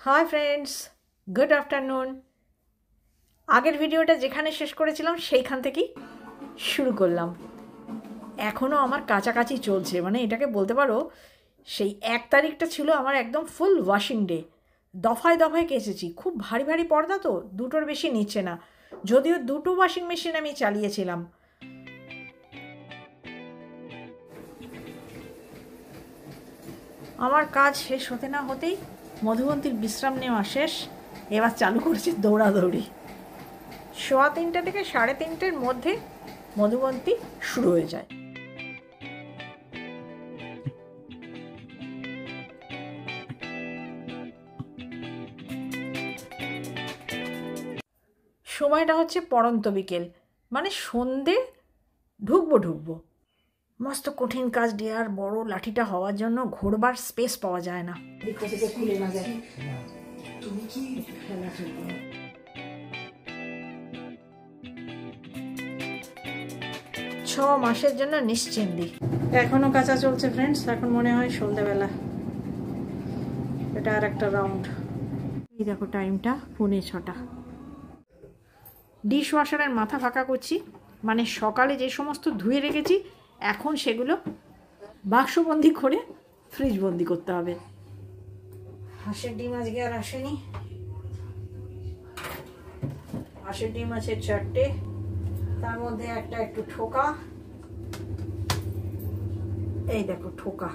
Hi friends, good afternoon. আগের ভিডিওটা যেখানে শেষ করেছিলাম সেইখান থেকেই শুরু করলাম। এখনও আমার কাছাকাছি চলছে, মানে এটাকে বলতে পারো সেই 1 তারিখটা ছিল আমার একদম ফুল ওয়াশিং ডে। দফায় দফায় কেচেছি, খুব ভারী ভারী পর্দা তো, দুটোর বেশি নিচ্ছে না, যদিও দুটো ওয়াশিং মেশিন আমি চালিয়েছিলাম। আমার কাজ শেষ হতে না হতেই মধুবন্তীর বিশ্রাম নেওয়া শেষ, এবার চালু করেছে দৌড়াদৌড়ি। 3:15 থেকে 3:30-এর মধ্যে মধুবন্তী শুরু হয়ে যায়। সময়টা হচ্ছে পড়ন্ত বিকেল, মানে সন্ধে ঢুকবো। মস্ত কঠিন কাজ দেওয়ার বড় লাঠিটা হওয়ার জন্য ঘোরবার স্পেস পাওয়া যায় না। খুলে না যায়। তুমি কি 6 মাসের জন্য নিশ্চিন্তি। এখনো কাঁচা চলছে ফ্রেন্ডস, এখন মনে হয় সন্ধ্যেবেলা। এটা আর একটা রাউন্ড। এই দেখো টাইমটা 6:45। ডিশ ওয়াশারের মাথা ফাঁকা করছি, মানে সকালে যে সমস্ত ধুয়ে রেখেছি এখন সেগুলো বাক্সবন্দি করে ফ্রিজ বন্দি করতে হবে। হাঁসের ডিম আজকে আর আসেনি। হাঁসের ডিম আছে 4টে, তার মধ্যে একটা একটু ঠোকা। এই দেখো ঠোকা।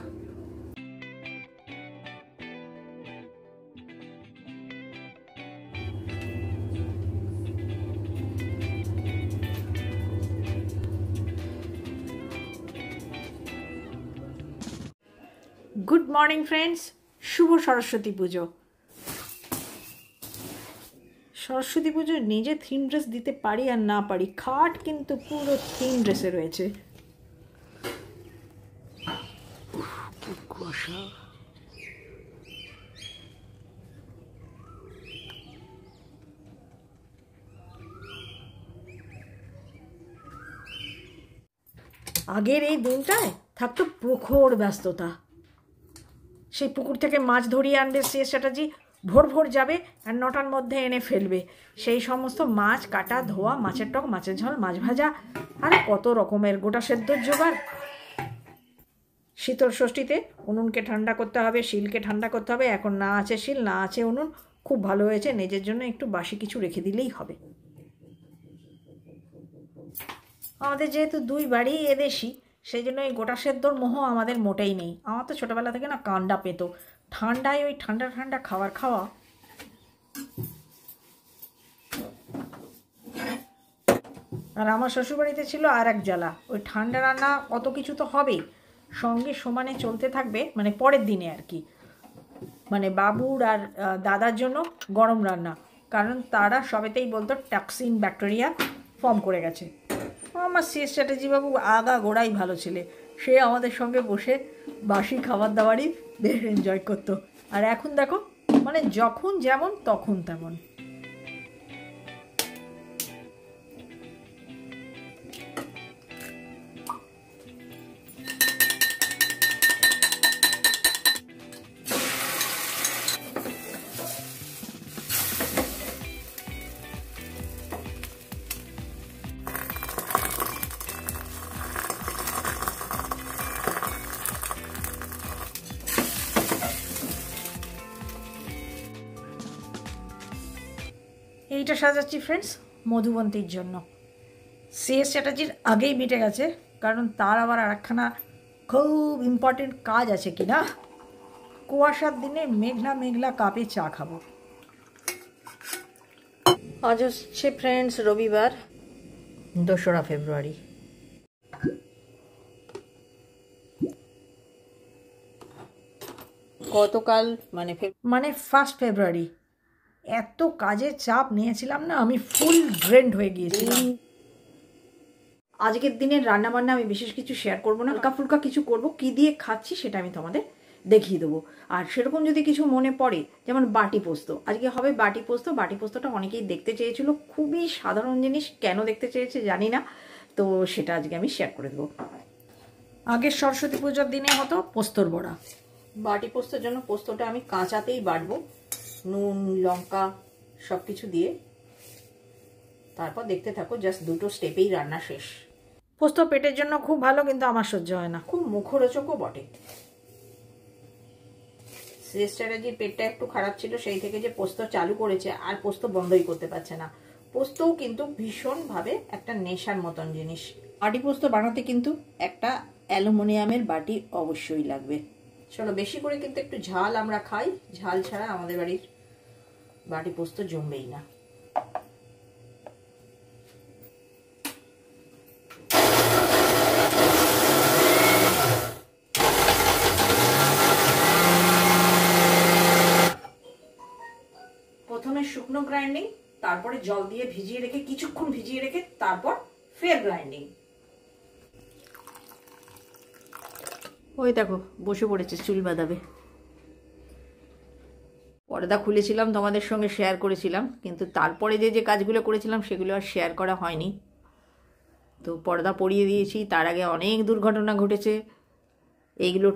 গুড মর্নিং ফ্রেন্ডস, শুভ সরস্বতী পুজো। সরস্বতী পুজো নিজে থিম ড্রেস দিতে পারি আর না পারি, খাট কিন্তু পুরো থিম ড্রেসে রয়েছে। কুয়াশা। আগের এই দিনটায় থাকতো প্রখর ব্যস্ততা। সেই পুকুর থেকে মাছ ধরিয়ে আনবে সিএস চ্যাটার্জি, ভোর ভোর যাবে আর 9টার মধ্যে এনে ফেলবে। সেই সমস্ত মাছ কাটা, ধোয়া, মাছের টক, মাছের ঝোল, মাছ ভাজা, আর কত রকমের গোটা সেদ্ধর জোগাড়। শীতল ষষ্ঠীতে উনুনকে ঠান্ডা করতে হবে, শিলকে ঠান্ডা করতে হবে। এখন না আছে শিল, না আছে উনুন, খুব ভালো হয়েছে, নিজের জন্য একটু বাসি কিছু রেখে দিলেই হবে। আমাদের যেহেতু 2 বাড়ি এদেশি, সেই জন্য এই গোটা সেদ্ধর মোহ আমাদের মোটেই নেই। আমার তো ছোটোবেলা থেকে না কান্ডা পেতো, ঠান্ডায় ওই ঠান্ডা ঠান্ডা খাবার খাওয়া। আর আমার শ্বশুরবাড়িতে ছিল আর এক জ্বালা, ওই ঠান্ডা রান্না অত কিছু তো হবেই, সঙ্গে সমানে চলতে থাকবে, মানে পরের দিনে আর কি, মানে বাবুর আর দাদার জন্য গরম রান্না, কারণ তারা সবেতেই বলতো টক্সিন ব্যাকটেরিয়া ফর্ম করে গেছে। আমার সিএস চ্যাটার্জি বাবু আগা গোড়াই ভালো ছেলে, সে আমাদের সঙ্গে বসে বাসি খাবার দাবারই বেশ এনজয় করতো। আর এখন দেখো, মানে যখন যেমন তখন তেমন। এইটা সাজাচ্ছি ফ্রেন্ডস মধুবন্তীর জন্য। সিএস চ্যাটার্জির আগেই মিটে গেছে, কারণ তার আবার আরেকখানা খুব ইম্পর্টেন্ট কাজ আছে কিনা। কুয়াশার দিনে মেঘলা মেঘলা কাপে চা খাবো। আজ হচ্ছে ফ্রেন্ডস রবিবার, 2রা ফেব্রুয়ারি। গতকাল মানে 1 ফেব্রুয়ারি এত কাজের চাপ নিয়েছিলাম না, আমি ফুল ড্রেন্ড হয়ে গিয়েছিলাম। আজকের দিনের রান্নাবান্না আমি বিশেষ কিছু শেয়ার করবো না, হালকা ফুলকা কিছু করবো। কি দিয়ে খাচ্ছি সেটা আমি তোমাদের দেখিয়ে দেবো। আর সেরকম যদি কিছু মনে পড়ে, যেমন বাটি পোস্ত, আজকে হবে বাটি পোস্ত। বাটি পোস্তটা অনেকেই দেখতে চেয়েছিল, খুবই সাধারণ জিনিস, কেন দেখতে চেয়েছে জানি না, তো সেটা আজকে আমি শেয়ার করে দেবো। আগের সরস্বতী পুজোর দিনে হতো পোস্তর বড়া, বাটি পোস্তের জন্য পোস্তটা আমি কাঁচাতেই বাটবো। নুন লঙ্কা সব কিছু দিয়ে তারপর দেখতে থাকো, জাস্ট 2টো স্টেপেই রান্না শেষ। পোস্ত পেটের জন্য খুব ভালো, কিন্তু আমার সহ্য হয় না, খুব মুখরোচকও বটে। সিস্টারের পেটটা একটু খারাপ ছিল, সেই থেকে যে পোস্ত চালু করেছে আর পোস্ত বন্ধই করতে পারছে না। পোস্তও কিন্তু ভীষণভাবে একটা নেশার মতন জিনিস। বাটি পোস্ত বানাতে কিন্তু একটা অ্যালুমিনিয়ামের বাটি অবশ্যই লাগবে। চলো, বেশি করে কিন্তু একটু ঝাল আমরা খাই, ঝাল ছাড়া আমাদের বাড়ির বাটি পোস্ত জমবেই না। প্রথমে শুকনো গ্রাইন্ডিং, তারপরে জল দিয়ে ভিজিয়ে রেখে কিছুক্ষণ ভিজিয়ে রেখে তারপর ফের গ্রাইন্ডিং। ওই দেখো বসে পড়েছে চুল বাঁধাবে। পর্দা খুলেছিলাম, তোমাদের সঙ্গে শেয়ার করেছিলাম, কিন্তু তারপরে যে কাজগুলো করেছিলাম সেগুলো আর শেয়ার করা হয়নি। তো পর্দা পরিয়ে দিয়েছি, তার আগে অনেক দুর্ঘটনা ঘটেছে। এইগুলো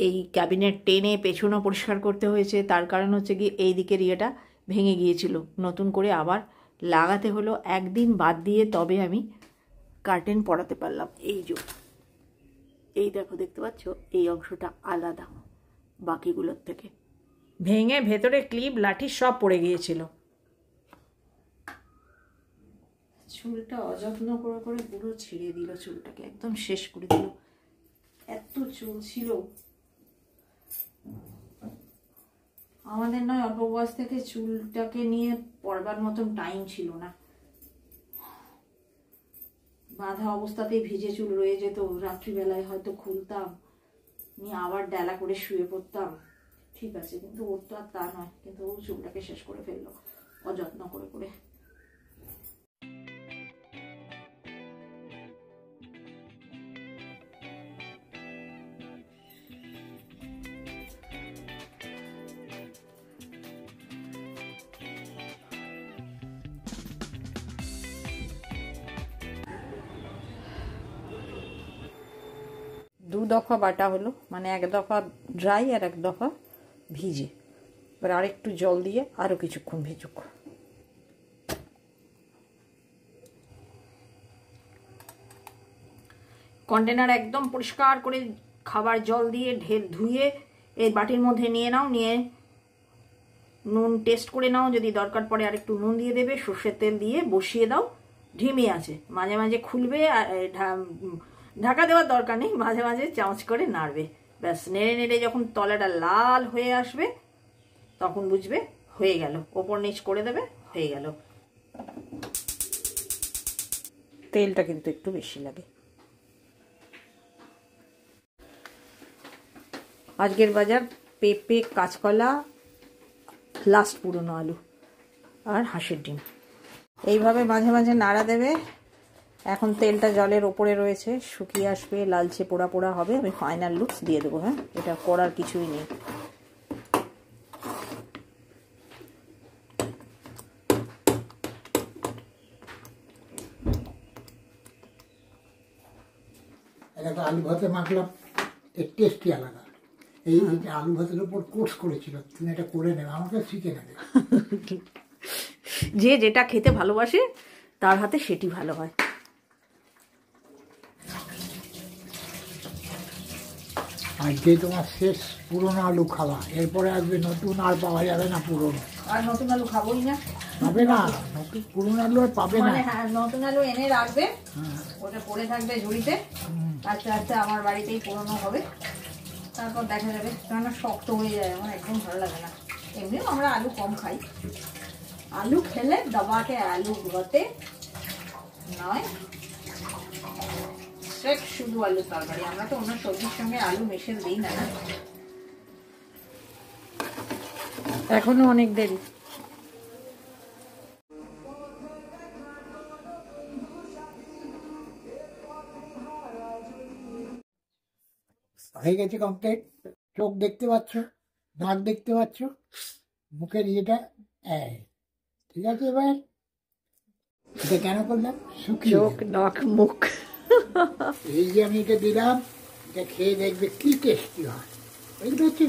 এই ক্যাবিনেট টেনে পেছনও পরিষ্কার করতে হয়েছে। তার কারণ হচ্ছে কি, এই দিকের ইয়েটা ভেঙে গিয়েছিল, নতুন করে আবার লাগাতে হলো। একদিন বাদ দিয়ে তবে আমি কার্টেন পরাতে পারলাম। এই দেখো, দেখতে পাচ্ছ, এই অংশটা আলাদা বাকিগুলোর থেকে। ভেঙে ভেতরে ক্লিপ লাঠি সব পড়ে গিয়েছিল। চুলটা অযত্ন করে করে পুরো ছিঁড়ে দিল, চুলটাকে একদম শেষ করে দিল। এত চুল ছিল আমাদের, নয় অল্প বয়স থেকে চুলটাকে নিয়ে পড়বার মতন টাইম ছিল না। বাঁধা অবস্থাতেই ভিজে চুল রয়ে যেত, রাত্রিবেলায় হয়তো খুলতাম, নিয়ে আবার ডেলা করে শুয়ে পড়তাম। ঠিক আছে, কিন্তু ওর তো আর তা নয়, কিন্তু ও চুলটাকে শেষ করে ফেললো অযত্ন করে করে। দু দফা বাটা হলো, মানে এক দফা ড্রাই আর এক দফা ভিজে। এবার আরেকটু জল দিয়ে আরও কিছুক্ষণ ভেজুক। কন্টেনার একদম পরিষ্কার করে খাবার জল দিয়ে ধুয়ে এই বাটির মধ্যে নিয়ে নাও, নিয়ে নুন টেস্ট করে নাও, যদি দরকার পড়ে আরেকটু নুন দিয়ে দেবে, সর্ষের তেল দিয়ে বসিয়ে দাও ধিমে আছে। মাঝে মাঝে খুলবে, আর ঢাকা দেওয়ার দরকার নেই, মাঝে মাঝে চামচ করে নাড়বে। ব্যাস, নেড়ে নেড়ে যখন তলাটা লাল হয়ে আসবে তখন বুঝবে হয়ে গেল। ওপর নিচ করে দেবে, হয়ে গেল। তেলটা কিন্তু একটু বেশি লাগে। আজকের বাজার পেঁপে, কাঁচকলা, লাস্ট পুরনো আলু আর হাঁসের ডিম। এইভাবে মাঝে মাঝে নাড়া দেবে। এখন তেলটা জলের ওপরে রয়েছে, শুকিয়ে আসবে, লালচে পোড়া পোড়া হবে। আমি ফাইনাল লুকস দিয়ে দেবো। হ্যাঁ, এটা করার কিছুই নেই। আলু ভাতে মাখলাম, এর টেস্টই আলাদা। এই আলু ভাতের উপর কোর্স করেছিল, তুমি এটা করে নেবে, আমাকে শিখে নেবে। যে যেটা খেতে ভালোবাসে তার হাতে সেটি ভালো হয়। আজকে তোমার শেষ পুরোনো আলু খাওয়া, এরপরে আসবে নতুন, আর পাওয়া যাবে না পুরোনো। আর নতুন আলু খাবোই না, পাবে না, নতুন পুরোনো আলু আর পাবে না। হ্যাঁ, নতুন আলু এনে রাখবে, ওটা পড়ে থাকবে ঝুড়িতে, আস্তে আস্তে আমার বাড়িতেই পুরোনো হবে, তারপর দেখা যাবে। কেননা শক্ত হয়ে যায়, আমার একদম ভালো লাগে না। এমনিও আমরা আলু কম খাই, আলু খেলে দবাকে আলু ভাতে নয়, শুধু আলু তরকারি। আমরা তো অন্য সবজির সঙ্গে আলু মেশে দিই না। এখনো অনেক দেরি। হয়ে গেছে কমপ্লিট। চোখ দেখতে পাচ্ছ, নাক দেখতে পাচ্ছ, মুখের ইয়েটা ঠিক আছে। এবার এটা কেন করলাম, শুকিয়ে চোখ, নাক, মুখ। এই যে আমি এটা দিলাম, এটা খেয়ে দেখবে কি টেস্টি হয়। এগুলো হচ্ছে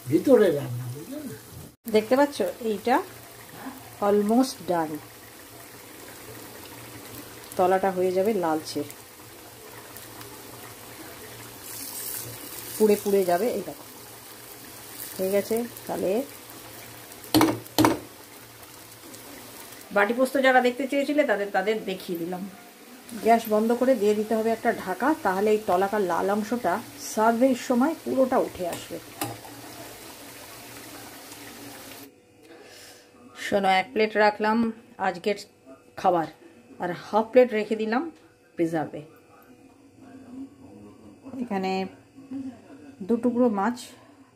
ভিতরে রান্না, বুঝলে না। দেখতে পাচ্ছ এইটা অলমোস্ট ডান, তলাটা হয়ে যাবে লালচে, পুড়ে পুড়ে যাবে। এই দেখো হয়ে গেছে। তাহলে বাটি পোস্ত যারা দেখতে চেয়েছিলে তাদের দেখিয়ে দিলাম। গ্যাস বন্ধ করে দিয়ে দিতে হবে একটা ঢাকা, তাহলে এই তলাকার লাল অংশটা সার্ভের সময় পুরোটা উঠে আসবে। শোনো, 1 প্লেট রাখলাম আজকের খাবার, আর হাফ প্লেট রেখে দিলাম প্রিজার্ভে। এখানে 2 টুকরো মাছ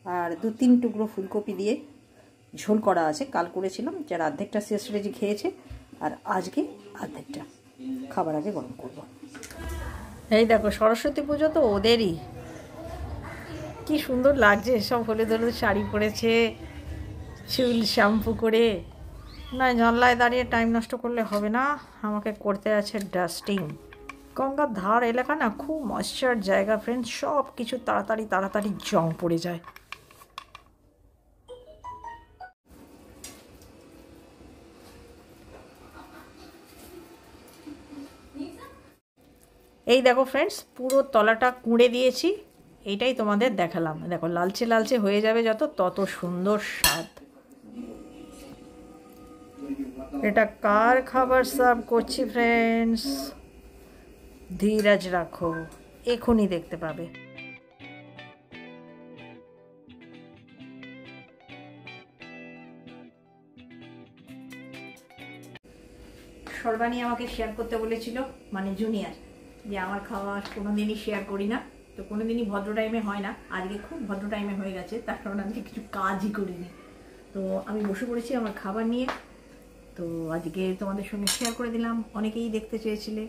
আর 2-3 টুকরো ফুলকপি দিয়ে ঝোল করা আছে। কাল করেছিলাম, যারা অর্ধেকটা শেষরেজি খেয়েছে, আর আজকে অর্ধেকটা খাবার আগে গরম করব। এই দেখো সরস্বতী পুজো তো ওদেরই, কি সুন্দর লাগছে, সব হলুদ হলুদ শাড়ি পরেছে, চুল শ্যাম্পু করে। না, জানলায় দাঁড়িয়ে টাইম নষ্ট করলে হবে না, আমাকে করতে আছে ডাস্টিং। গঙ্গার ধার এলাকা না, খুব ময়েশ্চার জায়গা ফ্রেন্ডস, সব কিছু তাড়াতাড়ি তাড়াতাড়ি জং পড়ে যায়। এই দেখো ফ্রেন্ডস, পুরো তলাটা কুঁড়ে দিয়েছি, এইটাই তোমাদের দেখালাম। দেখো লালচে লালচে হয়ে যাবে যত, তত সুন্দর স্বাদ। এটা কার খাবার সার্ভ করছি ফ্রেন্ডস, ধীরজ রাখো, এখনই দেখতে পাবে। সর্বাণী আমাকে শেয়ার করতে বলেছিল, মানে জুনিয়র, যে আমার খাওয়া কোনোদিনই শেয়ার করি না, তো কোনোদিনই ভদ্র টাইমে হয় না। আজকে খুব ভদ্র টাইমে হয়ে গেছে, তার কারণ আজকে কিছু কাজই করিনি। তো আমি বসে পড়েছি আমার খাবার নিয়ে, তো আজকে তোমাদের সঙ্গে শেয়ার করে দিলাম। অনেকেই দেখতে চেয়েছিলে।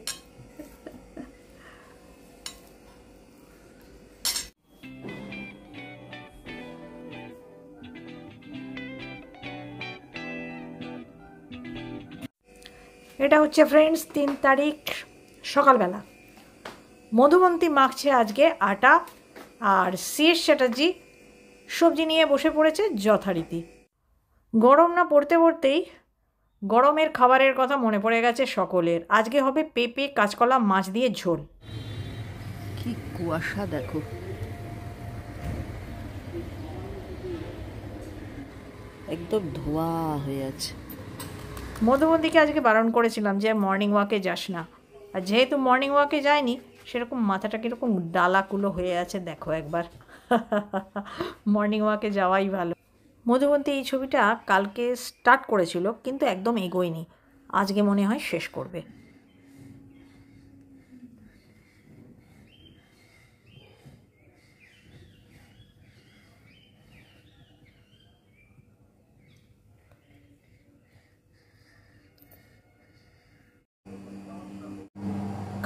এটা হচ্ছে ফ্রেন্ডস 3 তারিখ সকালবেলা। মধুবন্তী মাখছে আজকে আটা, আর সিএস চ্যাটার্জি সবজি নিয়ে বসে পড়েছে যথারীতি। গরম না পড়তে পড়তেই গরমের খাবারের কথা মনে পড়ে গেছে সকলের। আজকে হবে পেঁপে কাঁচকলা মাছ দিয়ে ঝোল। কি কুয়াশা দেখো, একদম ধোয়া হয়ে আছে। মধুবন্তীকে আজকে বারণ করেছিলাম যে মর্নিং ওয়াকে যাস না, আর যেহেতু মর্নিং ওয়াকে যায়নি, সেরকম মাথাটা কীরকম ডালাকুলো হয়ে আছে দেখো একবার। মর্নিং ওয়াকে যাওয়াই ভালো। মধুবন্তী এই ছবিটা কালকে স্টার্ট করেছিল, কিন্তু একদম এগোয়নি, আজকে মনে হয় শেষ করবে।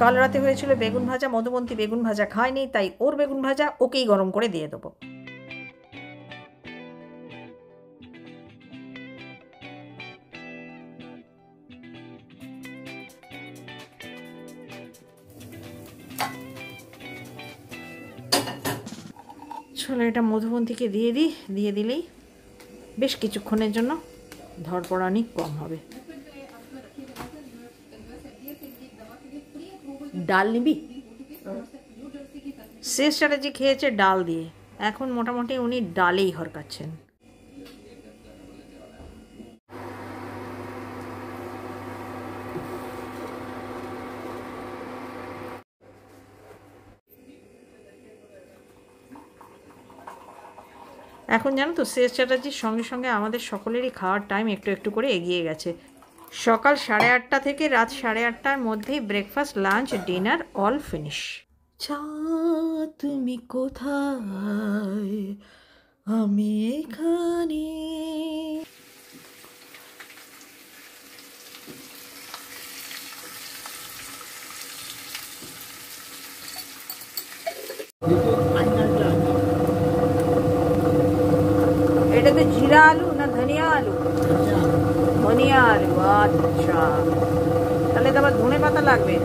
কাল রাতে হয়েছিল বেগুন ভাজা, মধুবন্তী বেগুন ভাজা খায়নি, তাই ওর বেগুন ভাজা ওকেই গরম করে দিয়ে দেবো। চলো এটা মধুবন্তীকে দিয়ে দিই, দিয়ে দিলেই বেশ কিছুক্ষণের জন্য ধরপড়ানি কম হবে। ডাল নিবি? শেষ চ্যাটার্জি খেয়েছে ডাল দিয়ে, এখন মোটামুটি উনি ডালেই হরকাচ্ছেন। এখন জানো তো, শেষ চ্যাটার্জির সঙ্গে সঙ্গে আমাদের সকলেরই খাওয়ার টাইম একটু একটু করে এগিয়ে গেছে। সকাল 8:30 থেকে রাত 8:30টার মধ্যেই breakfast, lunch, dinner all finish. চা তুমি কোথায়, আমি এখানে। এটা তো জিরা আলু না ধনিয়া আলু? ধনিয়া আলু, আচ্ছা। তাহলে তো আবার ধনে পাতা লাগবে।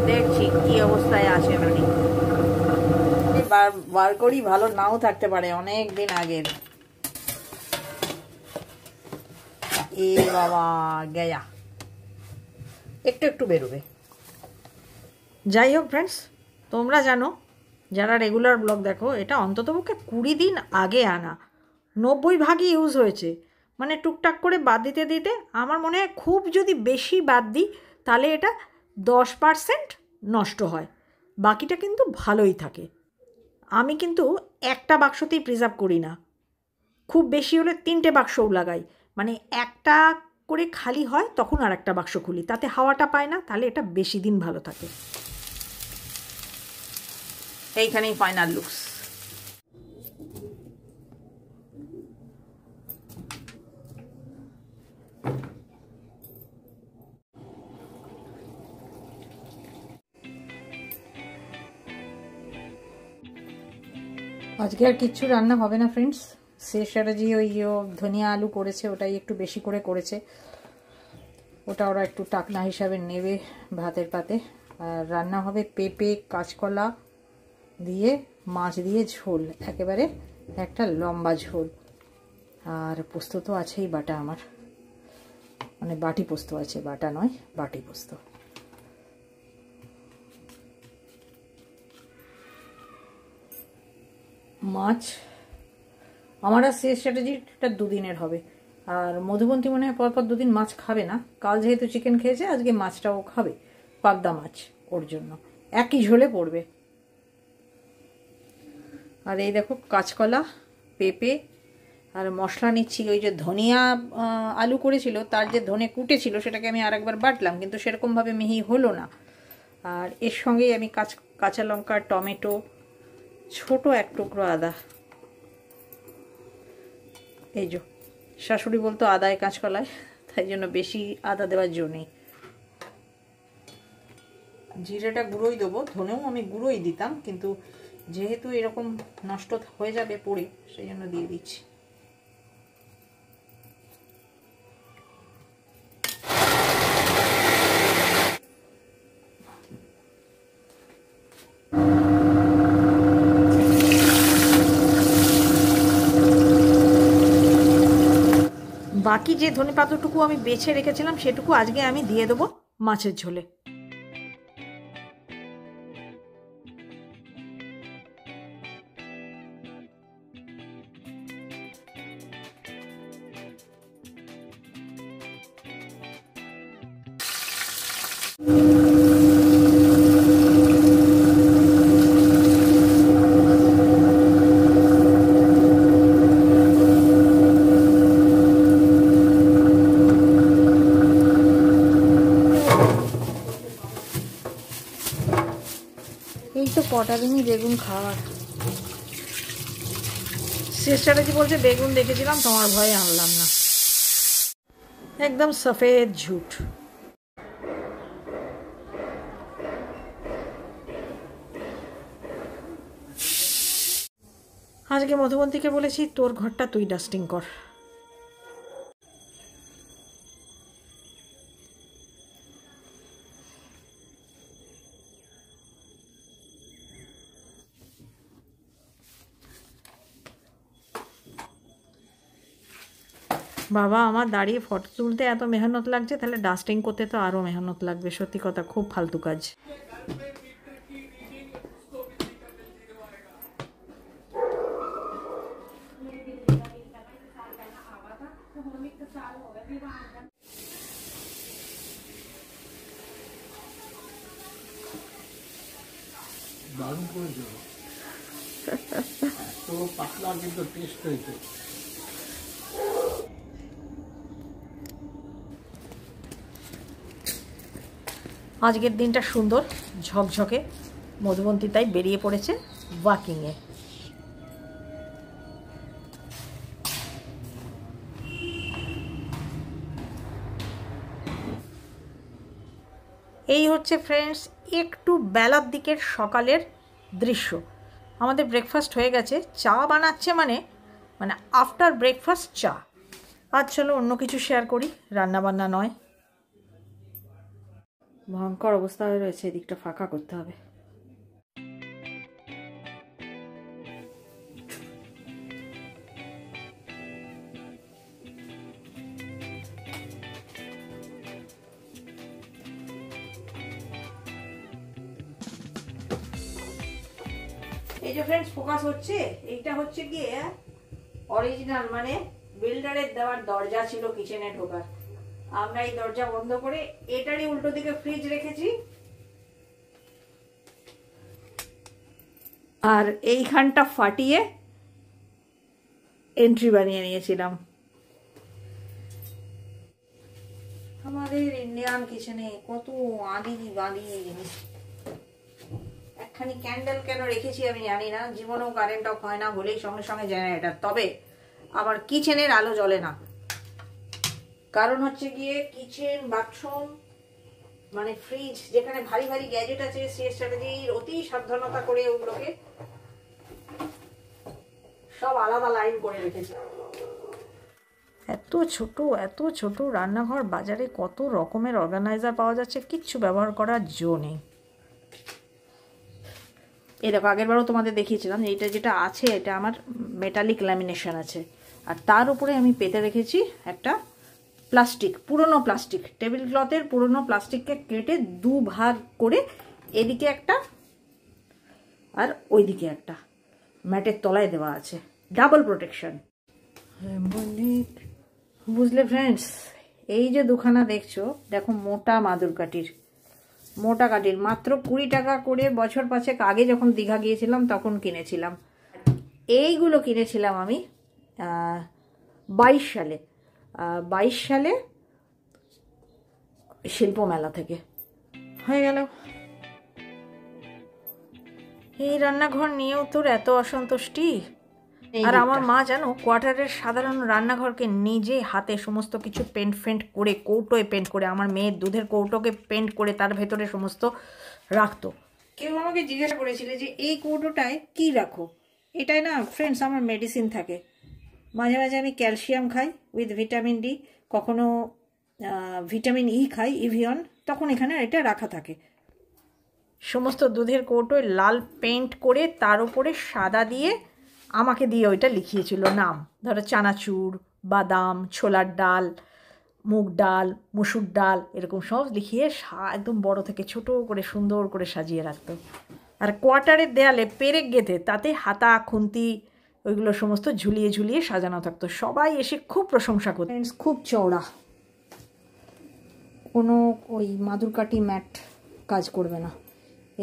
দেখছি কি অবস্থায় আছে উনি। বার করি, ভালো নাও থাকতে পারে, অনেক দিন আগের। এ বাবা গেয়া, একটু একটু বেরোবে। যাই হোক ফ্রেন্ডস, তোমরা জানো যারা রেগুলার ব্লগ দেখো, এটা অন্ততপক্ষে 20 দিন আগে আনা, 90% ইউজ হয়েছে। মানে টুকটাক করে বাদ দিতে দিতে আমার মনে হয় খুব যদি বেশি বাদ দিই তাহলে এটা 10% নষ্ট হয়, বাকিটা কিন্তু ভালোই থাকে। আমি কিন্তু একটা বাক্সতেই প্রিজার্ভ করি না, খুব বেশি হলে 3টে বাক্সও লাগাই। মানে একটা করে খালি হয় তখন আর একটা বাক্স খুলি, তাতে হাওয়াটা পায় না, তাহলে এটা বেশি দিন ভালো থাকে। এইখানেই ফাইনাল লুকস। আজকে আর কিচ্ছু রান্না হবে না ফ্রেন্ডস। শেষ স্ট্র্যাটেজি ওই ধনিয়া আলু করেছে, ওটাই একটু বেশি করে করেছে, ওটা ওরা একটু টাকনা হিসাবে নেবে ভাতের পাতে। আর রান্না হবে পেঁপে কাঁচকলা দিয়ে মাছ দিয়ে ঝোল, একেবারে একটা লম্বা ঝোল। আর পোস্ত তো আছেই বাটা, আমার মানে বাটি পোস্ত আছে, বাটা নয় বাটি পোস্ত। মাছ আমার আর শেষ স্ট্র্যাটেজিটা 2 দিনের হবে। আর মধুবন্তী মনে হয় পরপর 2 দিন মাছ খাবে না, কাল যেহেতু চিকেন খেয়েছে আজকে মাছটাও খাবে, পাবদা মাছ, ওর জন্য একই ঝোলে পড়বে। আর এই দেখো কাঁচকলা পেঁপে আর মশলা নিচ্ছি। ওই যে ধনিয়া আলু করেছিল তার যে ধনে কুটেছিল সেটাকে আমি আরেকবার বাটলাম, কিন্তু সেরকমভাবে মিহি হলো না। আর এর সঙ্গেই আমি কাঁচা লঙ্কা, টমেটো, ছোট এক টুকরো আদা, এই যে শাশুড়ি বলতো আদায় কাঁচকলায়, তাই জন্য বেশি আদা দেওয়ার জন্য নেই। জিরেটা গুঁড়োই দেবো, ধনেও আমি গুঁড়োই দিতাম, কিন্তু যেহেতু এরকম নষ্ট হয়ে যাবে পড়ে, সেই জন্য দিয়ে দিচ্ছি। বাকি যে ধনেপাতাটুকু আমি বেছে রেখেছিলাম সেটুকু আজকে আমি দিয়ে দেবো মাছের ঝোলে। এই তো কটা দিনই বেগুন খাওয়ার। শেষ স্ট্র্যাটেজি বলছে বেগুন দেখেছিলাম তোমার ভয়ে আনলাম না, একদম সফেদ ঝুট। আজকে মধুবন্তীকে বলেছি তোর ঘরটা তুই ডাস্টিং কর। বাবা আমার দাঁড়িয়ে ফটো তুলতে এত মেহনত লাগছে, তাহলে ডাস্টিং করতে তো আরও মেহনত লাগবে। সত্যি কথা, খুব ফালতু কাজ। দারুণ করেছে, তো পাতলা কিন্তু টেস্ট হয়েছে। আজকের দিনটা সুন্দর ঝকঝকে, মধুবন্তী তাই বেরিয়ে পড়েছে ওয়াকিংয়ে। এই হচ্ছে ফ্রেন্ডস একটু বেলার দিকের সকালের দৃশ্য। আমাদের ব্রেকফাস্ট হয়ে গেছে, চা বানাচ্ছে মানে আফটার ব্রেকফাস্ট চা। আজ চলো অন্য কিছু শেয়ার করি, রান্নাবান্না নয়। ভয়ঙ্কর অবস্থা হয়ে রয়েছে, এদিকটা ফাঁকা করতে হবে। যে ফ্রেন্ডস ফোকাস হচ্ছে, এইটা হচ্ছে গিয়ে অরিজিনাল মানে বিল্ডারের দেওয়ার দরজা ছিল কিচেনে ঢোকার। আমরা এই দরজা বন্ধ করে এটারই উল্টো দিকে ফ্রিজ রেখেছি, আর এইখানটা ফাটিয়ে এন্ট্রি বানিয়ে নিয়েছিলাম। আমাদের ইন্ডিয়ান কিচেনে কত আদি বাদি জিনিস। একখানি ক্যান্ডেল কেন রেখেছি আমি জানি না, জীবনেও কারেন্ট অফ হয় না বলেই সঙ্গে সঙ্গে জেনারেটর। তবে আবার কিচেনের আলো জ্বলে না, কারণ হচ্ছে গিয়ে কিচেন বাথরুম মানে ফ্রিজ যেখানে ভারী ভারী গ্যাজেট আছে, সে স্ট্র্যাটেজির অতি সাবধানতা করে ওগুলোকে সব আলাদা লাইন করে রেখেছে। এত ছোট রান্নাঘর, বাজারে কত রকমের অর্গানাইজার পাওয়া যাচ্ছে, কিচ্ছু ব্যবহার করার জো নেই। এই দেখো, আগের বারও তোমাদের দেখিয়েছিলাম এইটা যেটা আছে, এটা আমার মেটালিক ল্যামিনেশন আছে, আর তার উপরে আমি পেতে রেখেছি একটা প্লাস্টিক, পুরনো প্লাস্টিক, টেবিল ক্লথের পুরনো প্লাস্টিককে কেটে দুভাগ করে এদিকে একটা আর ওইদিকে একটা ম্যাটের তলায় দেওয়া আছে, ডাবল প্রোটেকশন। বুঝলে ফ্রেন্ডস, এই যে দুখানা দেখছো, দেখো মোটা মাদুর কাঠির, মোটা কাঠির, মাত্র 20 টাকা করে বছর 5 আগে যখন দীঘা গিয়েছিলাম তখন কিনেছিলাম। এইগুলো কিনেছিলাম আমি 22 সালে, 22 সালে শিল্প মেলা থেকে। হয়ে গেল। এই রান্নাঘর নিয়েও তোর এত অসন্তুষ্টি। আর আমার মা জানো, কোয়ার্টারের সাধারণ রান্নাঘরকে নিজে হাতে সমস্ত কিছু পেন্ট করে, কৌটোয় পেন্ট করে, আমার মেয়ের দুধের কৌটোকে পেন্ট করে তার ভেতরে সমস্ত রাখতো। কেউ আমাকে জিজ্ঞাসা করেছিল যে এই কৌটোটায় কি রাখো? এটাই না ফ্রেন্ডস আমার মেডিসিন থাকে। মাঝে মাঝে আমি ক্যালসিয়াম খাই উইথ ভিটামিন ডি, কখনো ভিটামিন ই খাই, ইভিয়ন, তখন এখানে এটা রাখা থাকে। সমস্ত দুধের কৌটোয় লাল পেন্ট করে তার উপরে সাদা দিয়ে আমাকে দিয়ে ওইটা লিখিয়েছিল নাম, ধরো চানাচুর, বাদাম, ছোলার ডাল, মুগ ডাল, মসুর ডাল, এরকম সব লিখিয়ে একদম বড় থেকে ছোট করে সুন্দর করে সাজিয়ে রাখতো। আর কোয়ার্টারের দেয়ালে পেরেক গেঁথে তাতে হাতা, খুন্তি, ওইগুলো সমস্ত ঝুলিয়ে ঝুলিয়ে সাজানো থাকতো। সবাই এসে খুব প্রশংসা করতো। খুব চওড়া, কোনো ওই মাদুরকাঠি ম্যাট কাজ করবে না।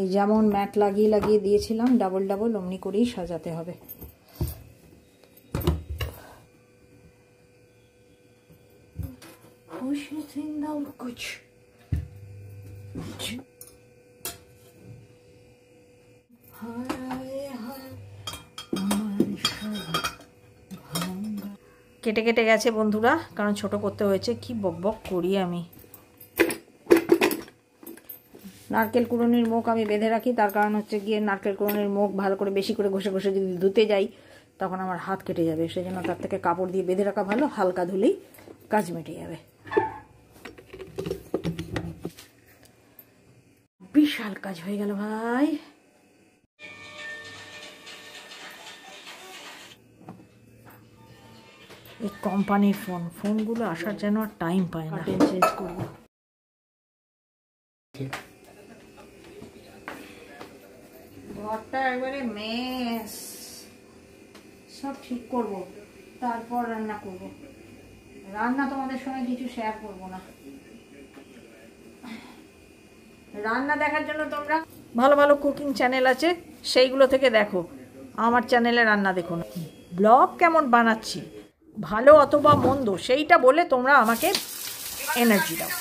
এই যেমন ম্যাট লাগিয়ে লাগিয়ে দিয়েছিলাম ডাবল ডাবল, অমনি করেই সাজাতে হবে। কেটে কেটে গেছে বন্ধুরা, কারণ ছোট করতে হয়েছে। কি বক বক করি আমি। নারকেল কুড়ুনির মুখ আমি বেঁধে রাখি, তার কারণ হচ্ছে গিয়ে নারকেল কুড়ুনির মুখ ভালো করে বেশি করে ঘষে ঘষে যদি ধুতে যাই তখন আমার হাত কেটে যাবে, সেই জন্য তার থেকে কাপড় দিয়ে বেঁধে রাখা ভালো, হালকা ধুলেই কাজ মিটে যাবে। বিশাল কাজ হয়ে গেল ভাই। এই কোম্পানির ফোনগুলো আসার যেন আর টাইম পায় না। চেঞ্জ করব। ঘরটা একবারে মেস, সব ঠিক করব, তারপর রান্না করব। রান্না তোমাদের সঙ্গে কিছু শেয়ার করব না। রান্না দেখার জন্য তোমরা ভালো ভালো কুকিং চ্যানেল আছে, সেইগুলো থেকে দেখো। আমার চ্যানেলে রান্না দেখো না। ব্লগ কেমন বানাচ্ছি, ভালো অথবা মন্দ, সেইটা বলে তোমরা আমাকে এনার্জি দাও।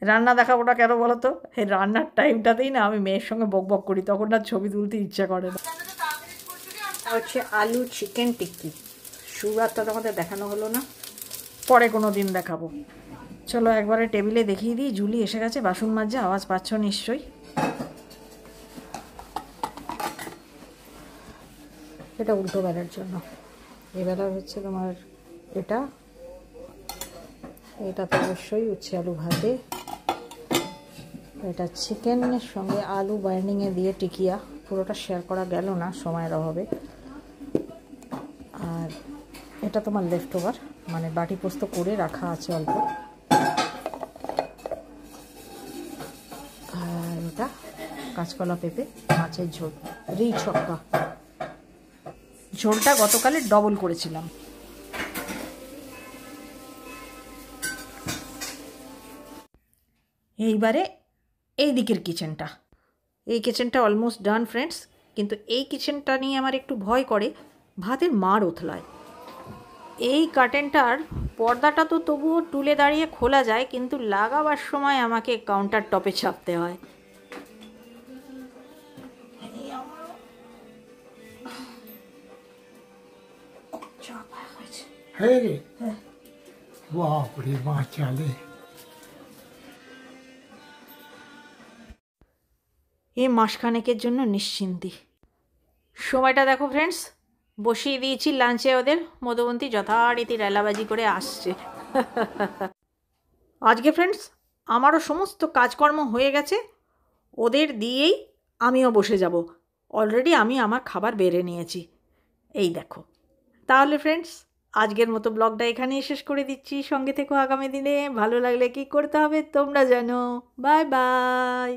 রান্না দেখাবোটা কেন বলো তো? এই রান্নার টাইমটাতেই না আমি মেয়ের সঙ্গে বক বক করি, তখন না ছবি তুলতে ইচ্ছা করে না। হচ্ছে আলু চিকেন টিক্কি। সুগারটা তোমাদের দেখানো হলো না, পরে কোনো দিন দেখাবো। চলো একবারে টেবিলে দেখিয়ে দিই। জুলি এসে গেছে বাসন মাজছে, আওয়াজ পাচ্ছ নিশ্চয়ই। এটা উল্টো বেলার জন্য, এবেলা হচ্ছে তোমার এটা, এটা তো অবশ্যই উচ্ছে আলু ভাতে, এটা চিকেনের সঙ্গে আলু বাইন্ডিংয়ে দিয়ে টিকিয়া, পুরোটা শেয়ার করা গেল না সময়ের অভাবে। আর এটা তোমার লেফট ওভার, মানে বাটি পোস্ত করে রাখা আছে অল্প। আর ওটা কাঁচা কাঁচকলা পেঁপে মাছের ঝোল, রি ছক্কা। ঝোলটা গতকালে ডবল করেছিলাম। এইবারে এই দিকের কিচেনটা, এই কিচেনটা অলমোস্ট ডান ফ্রেন্ডস, কিন্তু এই কিচেনটা নিয়ে আমার একটু ভয় করে, ভাতের মার ওথলায়। এই কার্টেনটার পর্দাটা তো তবুও টুলে দাঁড়িয়ে খোলা যায়, কিন্তু লাগাবার সময় আমাকে কাউন্টার টপে চাপতে হয়। হয়ে রে, বাপরে বাঁচালে। এই মাসখানেকের জন্য নিশ্চিন্তি। সময়টা দেখো ফ্রেন্ডস, বসিয়ে দিয়েছি লাঞ্চে ওদের, মধুবন্তী যথারীতি রেলাবাজি করে আসছে। আজকে ফ্রেন্ডস আমারও সমস্ত কাজকর্ম হয়ে গেছে, ওদের দিয়েই আমিও বসে যাব। অলরেডি আমি আমার খাবার বেড়ে নিয়েছি, এই দেখো। তাহলে ফ্রেন্ডস আজকের মতো ব্লগটা এখানেই শেষ করে দিচ্ছি। সঙ্গে থেকো আগামী দিনে। ভালো লাগলে কি করতে হবে তোমরা জানো। Bye bye.